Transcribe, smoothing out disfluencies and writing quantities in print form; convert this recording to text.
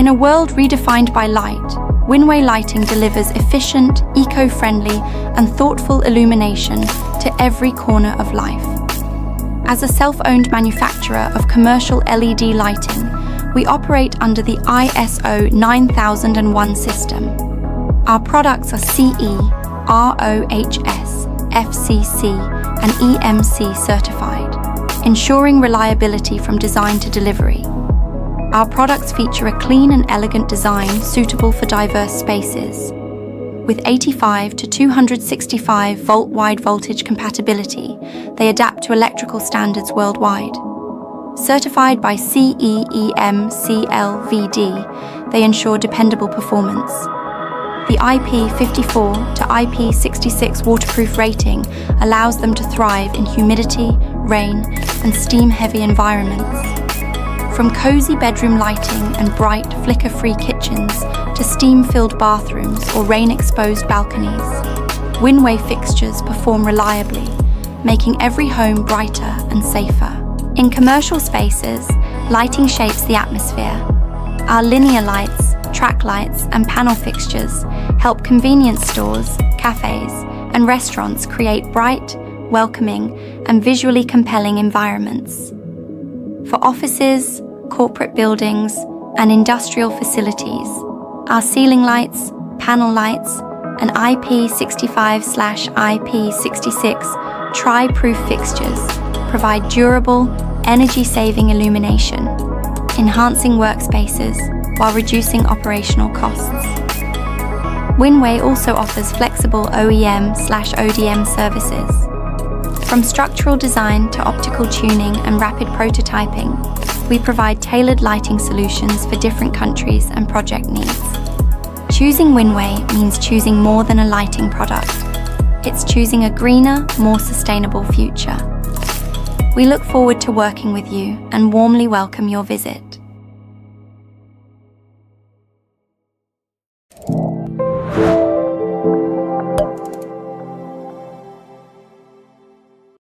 In a world redefined by light, Winway Lighting delivers efficient, eco-friendly, and thoughtful illumination to every corner of life. As a self-owned manufacturer of commercial LED lighting, we operate under the ISO 9001 system. Our products are CE, RoHS, FCC, and EMC certified, ensuring reliability from design to delivery. Our products feature a clean and elegant design suitable for diverse spaces. With 85 to 265 volt wide voltage compatibility, they adapt to electrical standards worldwide. Certified by CEEM CLVD, they ensure dependable performance. The IP54 to IP66 waterproof rating allows them to thrive in humidity, rain, and steam-heavy environments. From cozy bedroom lighting and bright, flicker-free kitchens to steam-filled bathrooms or rain-exposed balconies, Winway fixtures perform reliably, making every home brighter and safer. In commercial spaces, lighting shapes the atmosphere. Our linear lights, track lights, and panel fixtures help convenience stores, cafes, and restaurants create bright, welcoming, and visually compelling environments. For offices, corporate buildings, and industrial facilities, our ceiling lights, panel lights, and IP65/IP66 tri-proof fixtures provide durable, energy-saving illumination, enhancing workspaces while reducing operational costs. Winway also offers flexible OEM/ODM services. From structural design to optical tuning and rapid prototyping, we provide tailored lighting solutions for different countries and project needs. Choosing Winway means choosing more than a lighting product. It's choosing a greener, more sustainable future. We look forward to working with you and warmly welcome your visit.